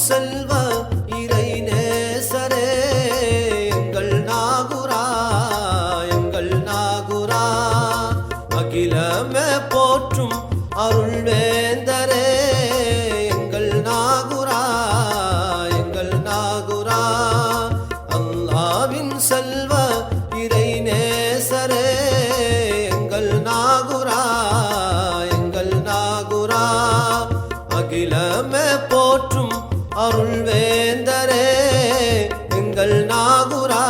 செல்வ இறை நேசரே எங்கள் நாகுரா அகிலமே போற்றும் அருள் வேந்தரே எங்கள் நாகுரா அல்லாவின் செல்வ இறை நேசரே எங்கள் நாகுரா அகிலமே போற்றும் அருள் வேந்தரே எங்கள் நாகுரா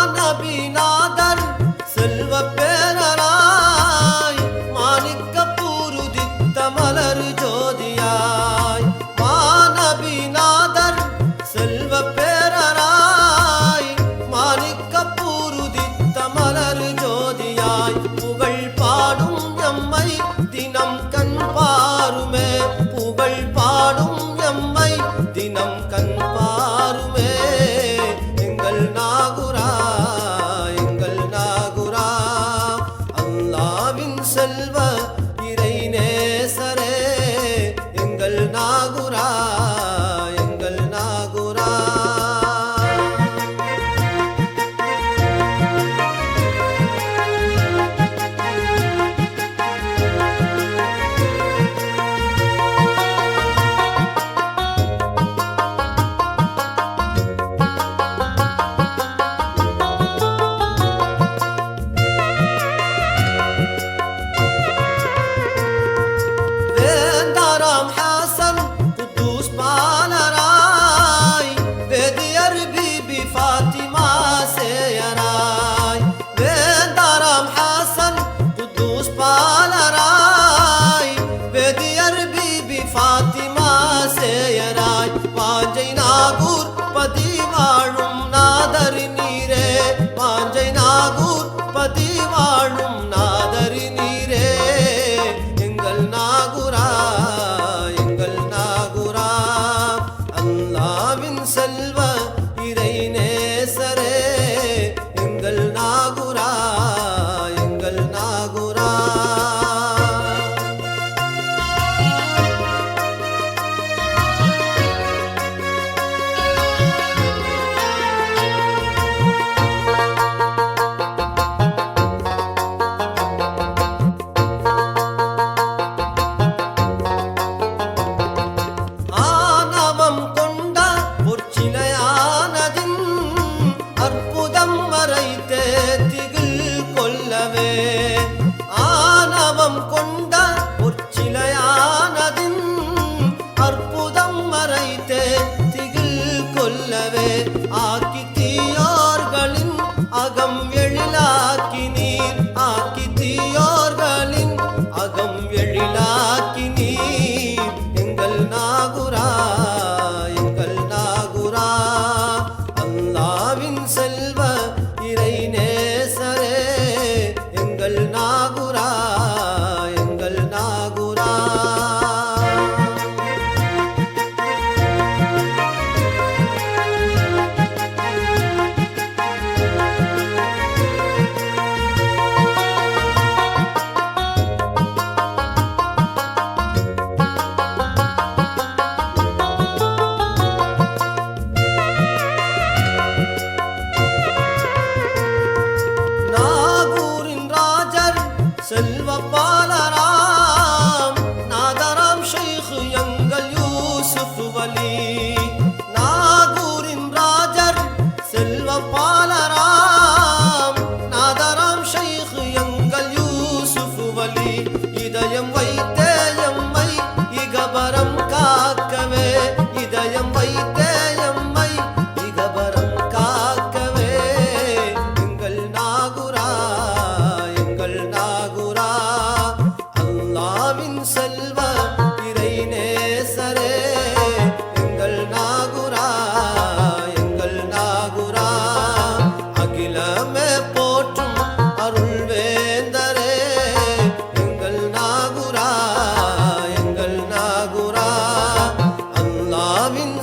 மாநபிநாதர் செல்வ பேரராய் மாணிக்க பூருதித்த மலர் ஜோதியாய் மாநபிநாதர் செல்வ பேரராய் மாணிக்க பூருதித்த மலர் ஜோதியாய் புகழ் பாடும் எம்மை தினம் கண் பாருமே புகழ் பாடும் எம்மை தினம் கண் பாருமே எங்கள் நாகுரா அல்லாவின் செல்வ இறை நேசரே எங்கள் நாகுரா பாஞ்சை நாகூர் பதி வாழும் நாதர் நீரே பாஞ்சை நாகூர் பதி வாழும் நாதர் நீரே எங்கள் நாகுரா அல்லாவின் செல்வ இறை நேசரே எங்கள் நாகுரா ஆனவம் கொண்ட பொற்சிலையா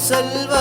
செல்வ